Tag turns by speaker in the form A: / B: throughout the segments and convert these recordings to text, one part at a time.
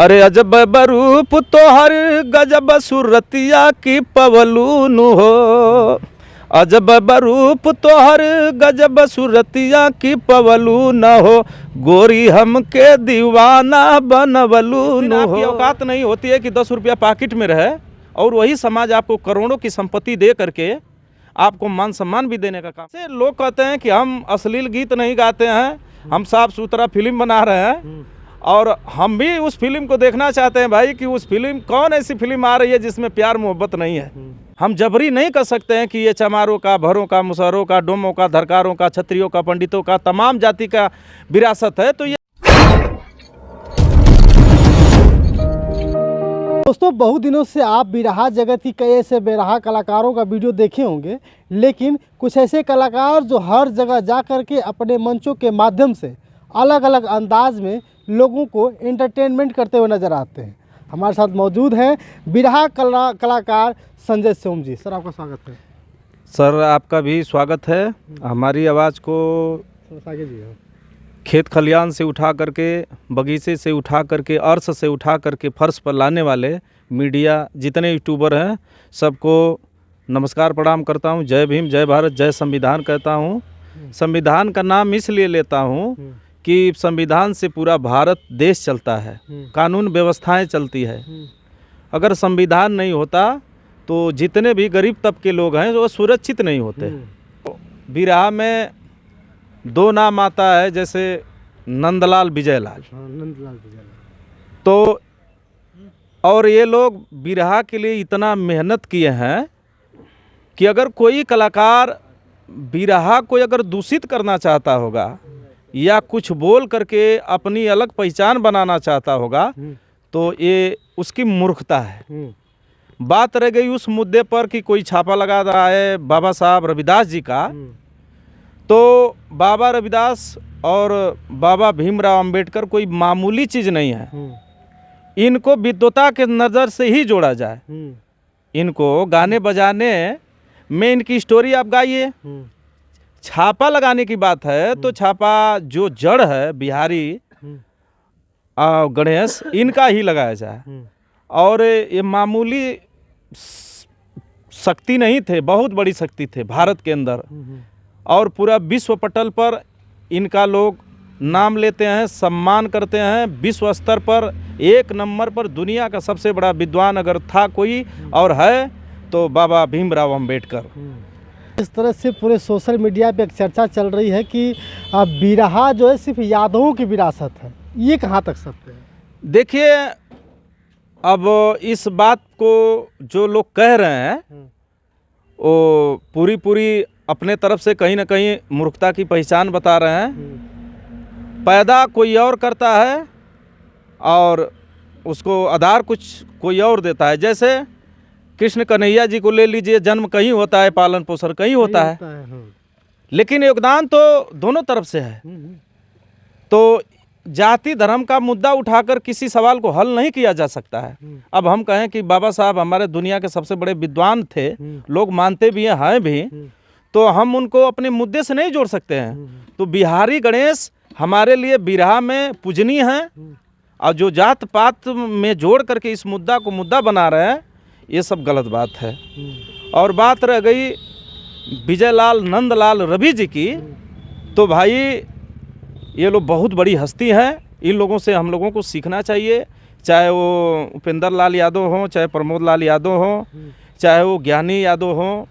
A: अरे अजब बरूप तोहर गजब सुरतिया की पवलून हो। अजब बरूप तोहर गजब सुरतिया की पवलून हो। गोरी हमके दीवाना बनवलून हो। आपकी औकात नहीं होती है कि 10 रुपया पॉकेट में रहे और वही समाज आपको करोड़ों की संपत्ति दे करके आपको मान सम्मान भी देने का काम से लोग कहते हैं कि हम अश्लील गीत नहीं गाते हैं, हम साफ सुथरा फिल्म बना रहे हैं। और हम भी उस फिल्म को देखना चाहते हैं भाई कि उस फिल्म कौन ऐसी फिल्म आ रही है जिसमें प्यार मोहब्बत नहीं है। हम जबरी नहीं कर सकते हैं कि ये चमारों का, भरों का, मुसहरों का, डोमों का, धरकारों का, क्षत्रियों का, पंडितों का, तमाम जाति का विरासत है। तो ये
B: दोस्तों, बहुत दिनों से आप बिरहा जगत की कई ऐसे बेरहा कलाकारों का वीडियो देखे होंगे, लेकिन कुछ ऐसे कलाकार जो हर जगह जा कर के अपने मंचों के माध्यम से अलग अलग अंदाज में लोगों को एंटरटेनमेंट करते हुए नज़र आते हैं। हमारे साथ मौजूद हैं बिरहा कलाकार संजय सोम जी। सर, आपका स्वागत है।
A: सर, आपका भी स्वागत है। हमारी आवाज़ को खेत खलियान से उठा करके, बगीचे से उठा करके, अर्श से उठा करके फर्श पर लाने वाले मीडिया जितने यूट्यूबर हैं सबको नमस्कार प्रणाम करता हूं। जय भीम, जय भारत, जय संविधान कहता हूं। संविधान का नाम इसलिए लेता हूं कि संविधान से पूरा भारत देश चलता है, कानून व्यवस्थाएं चलती है। अगर संविधान नहीं होता तो जितने भी गरीब तबके लोग हैं वो सुरक्षित नहीं होते। बिरहा में दो नाम आता है, जैसे नंदलाल, विजयलाल। तो और ये लोग बिरहा के लिए इतना मेहनत किए हैं कि अगर कोई कलाकार बिरहा को अगर दूषित करना चाहता होगा या कुछ बोल करके अपनी अलग पहचान बनाना चाहता होगा तो ये उसकी मूर्खता है। बात रह गई उस मुद्दे पर कि कोई छापा लगा रहा है बाबा साहब रविदास जी का, तो बाबा रविदास और बाबा भीमराव अंबेडकर कोई मामूली चीज़ नहीं है। इनको विद्वता के नज़र से ही जोड़ा जाए। इनको गाने बजाने में इनकी स्टोरी आप गाइए। छापा लगाने की बात है तो छापा जो जड़ है बिहारी गणेश, इनका ही लगाया जाए। और ये मामूली शक्ति नहीं थे, बहुत बड़ी शक्ति थे भारत के अंदर। और पूरा विश्व पटल पर इनका लोग नाम लेते हैं, सम्मान करते हैं। विश्व स्तर पर एक नंबर पर दुनिया का सबसे बड़ा विद्वान अगर था कोई और है तो बाबा भीमराव अंबेडकर।
B: इस तरह से पूरे सोशल मीडिया पे एक चर्चा चल रही है कि बिरहा जो है सिर्फ यादवों की विरासत है, ये कहाँ तक सत्य है?
A: देखिए, अब इस बात को जो लोग कह रहे हैं वो पूरी अपने तरफ से कहीं ना कहीं मूर्खता की पहचान बता रहे हैं। पैदा कोई और करता है और उसको आधार कुछ कोई और देता है। जैसे कृष्ण कन्हैया जी को ले लीजिए, जन्म कहीं होता है, पालन पोषण कहीं होता है, लेकिन योगदान तो दोनों तरफ से है। तो जाति धर्म का मुद्दा उठाकर किसी सवाल को हल नहीं किया जा सकता है। अब हम कहें कि बाबा साहब हमारे दुनिया के सबसे बड़े विद्वान थे, लोग मानते भी हैं भी, तो हम उनको अपने मुद्दे से नहीं जोड़ सकते हैं। तो बिहारी गणेश हमारे लिए बिरहा में पूजनीय हैं, और जो जात पात में जोड़ करके इस मुद्दा को मुद्दा बना रहे हैं, ये सब गलत बात है। और बात रह गई विजयलाल, नंदलाल, रवि जी की, तो भाई ये लोग बहुत बड़ी हस्ती हैं। इन लोगों से हम लोगों को सीखना चाहिए, चाहे वो उपेंद्र लाल यादव हों, चाहे प्रमोद लाल यादव हों, चाहे वो ज्ञानी यादव हों,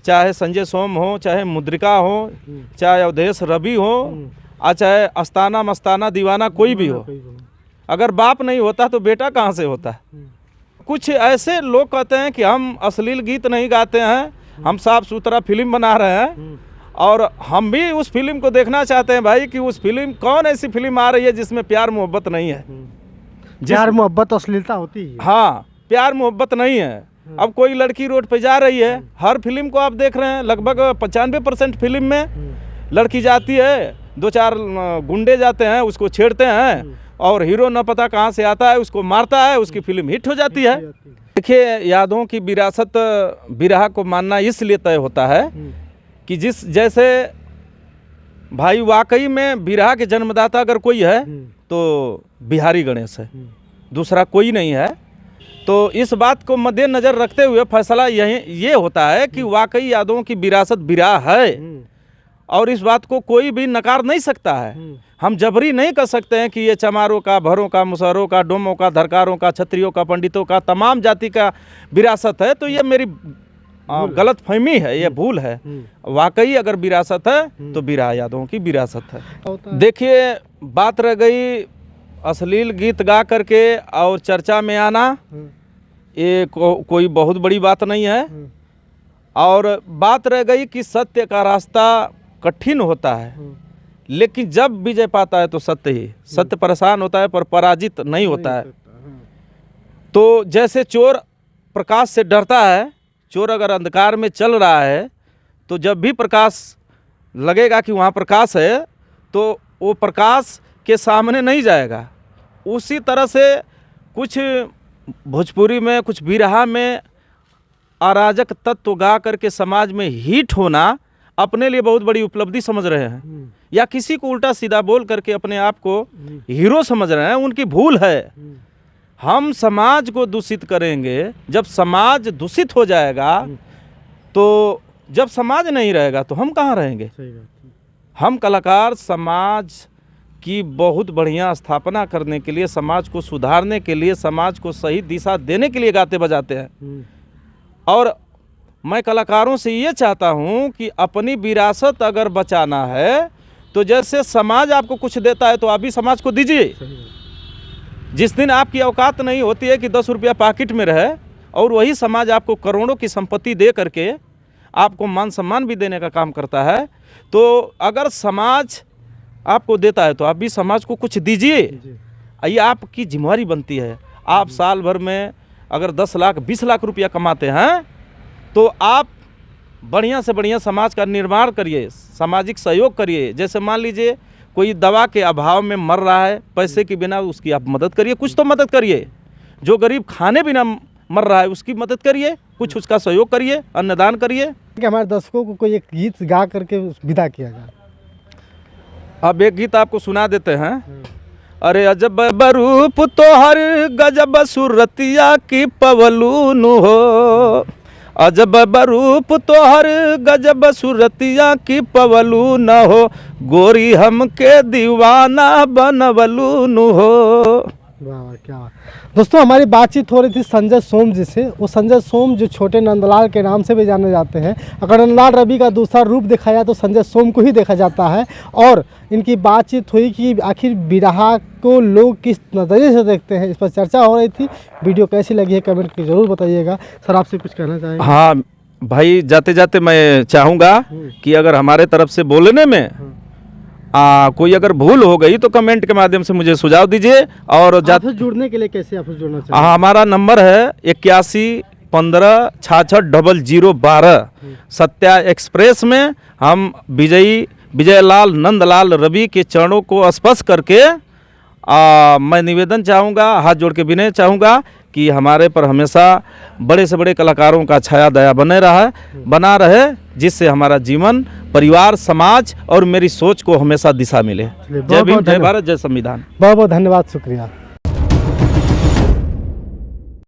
A: चाहे संजय सोम हो, चाहे मुद्रिका हो, चाहे अवधेश रवि हो, और चाहे अस्ताना मस्ताना दीवाना कोई भी हो। अगर बाप नहीं होता तो बेटा कहाँ से होता है? कुछ ऐसे लोग कहते हैं कि हम अश्लील गीत नहीं गाते हैं, हम साफ सुथरा फिल्म बना रहे हैं। और हम भी उस फिल्म को देखना चाहते हैं भाई कि उस फिल्म कौन ऐसी फिल्म आ रही है जिसमें प्यार मोहब्बत नहीं है।
B: प्यार मोहब्बत अश्लीलता होती है। हाँ,
A: प्यार मोहब्बत नहीं है। अब कोई लड़की रोड पे जा रही है, हर फिल्म को आप देख रहे हैं, लगभग 95% फिल्म में लड़की जाती है, 2-4 गुंडे जाते हैं, उसको छेड़ते हैं, और हीरो न पता कहाँ से आता है, उसको मारता है, उसकी फिल्म हिट हो जाती है। देखिए, यादों की विरासत बिरहा को मानना इसलिए तय होता है कि जैसे भाई वाकई में बिरहा के जन्मदाता अगर कोई है तो बिहारी गणेश है। दूसरा कोई नहीं है। तो इस बात को मद्देनज़र रखते हुए फैसला ये होता है कि वाकई यादवों की विरासत बिराह है और इस बात को कोई भी नकार नहीं सकता है। हम जबरी नहीं कर सकते हैं कि ये चमारों का, भरों का, मुसहरों का, डोमों का, धरकारों का, क्षत्रियों का, पंडितों का, तमाम जाति का विरासत है। तो ये मेरी गलत फहमी है, ये भूल है। वाकई अगर विरासत है तो बिरहा यादवों की विरासत है। देखिए, बात रह गई अश्लील गीत गा करके और चर्चा में आना, ये कोई बहुत बड़ी बात नहीं है। और बात रह गई कि सत्य का रास्ता कठिन होता है, लेकिन जब विजय पाता है तो सत्य परेशान होता है पर पराजित नहीं होता है। तो जैसे चोर प्रकाश से डरता है, चोर अगर अंधकार में चल रहा है तो जब भी प्रकाश लगेगा कि वहाँ प्रकाश है तो वो प्रकाश के सामने नहीं जाएगा। उसी तरह से कुछ भोजपुरी में, कुछ बिरहा में अराजक तत्व गा करके समाज में हिट होना अपने लिए बहुत बड़ी उपलब्धि समझ रहे हैं, या किसी को उल्टा सीधा बोल करके अपने आप को हीरो समझ रहे हैं, उनकी भूल है। हम समाज को दूषित करेंगे, जब समाज दूषित हो जाएगा तो जब समाज नहीं रहेगा तो हम कहाँ रहेंगे। हम कलाकार समाज की बहुत बढ़िया स्थापना करने के लिए, समाज को सुधारने के लिए, समाज को सही दिशा देने के लिए गाते बजाते हैं। और मैं कलाकारों से ये चाहता हूँ कि अपनी विरासत अगर बचाना है तो जैसे समाज आपको कुछ देता है तो आप भी समाज को दीजिए। जिस दिन आपकी औकात नहीं होती है कि 10 रुपया पॉकेट में रहे और वही समाज आपको करोड़ों की संपत्ति दे करके आपको मान सम्मान भी देने का काम करता है, तो अगर समाज आपको देता है तो आप भी समाज को कुछ दीजिए। ये आपकी जिम्मेवारी बनती है। आप साल भर में अगर 10 लाख 20 लाख रुपया कमाते हैं तो आप बढ़िया से बढ़िया समाज का निर्माण करिए, सामाजिक सहयोग करिए। जैसे मान लीजिए कोई दवा के अभाव में मर रहा है, पैसे के बिना उसकी आप मदद करिए, कुछ तो मदद करिए। जो गरीब खाने बिना मर रहा है उसकी मदद करिए, कुछ उसका सहयोग करिए, अन्नदान करिए।
B: कि हमारे दर्शकों को कोई एक गीत गा करके विदा किया जाए।
A: अब एक गीत आपको सुना देते हैं। अरे अजब बरूप तोहर गजब सुरतिया की पवलून हो, अजब बरूप तोहर गजब सुरतिया की पवलून हो, गोरी हमके दीवाना बनवलून हो।
B: वाह वाह, क्या बात। दोस्तों, हमारी बातचीत हो रही थी संजय सोम जी से। वो संजय सोम जो छोटे नंदलाल के नाम से भी जाने जाते हैं। अगर नंदलाल रवि का दूसरा रूप देखा जाए तो संजय सोम को ही देखा जाता है। और इनकी बातचीत हुई कि आखिर बिरहा को लोग किस नज़रिए से देखते हैं, इस पर चर्चा हो रही थी। वीडियो कैसी लगी है कमेंट करके ज़रूर बताइएगा। सर, आपसे कुछ कहना चाहेंगे?
A: हाँ भाई, जाते जाते मैं चाहूँगा कि अगर हमारे तरफ से बोलने में कोई अगर भूल हो गई तो कमेंट के माध्यम से मुझे सुझाव दीजिए। और
B: आपसे जुड़ने के लिए कैसे आपसे जुड़ना चाहिए?
A: हमारा नंबर है 81 15 66 0012। सत्या एक्सप्रेस में हम विजयलाल नंदलाल रवि के चरणों को स्पर्श करके मैं निवेदन चाहूँगा, हाथ जोड़ के विनय चाहूँगा कि हमारे पर हमेशा बड़े से बड़े कलाकारों का छाया दया बना रहे, जिससे हमारा जीवन, परिवार, समाज और मेरी सोच को हमेशा दिशा मिले। जय भीम, जय भारत, जय संविधान।
B: बहुत बहुत धन्यवाद, शुक्रिया।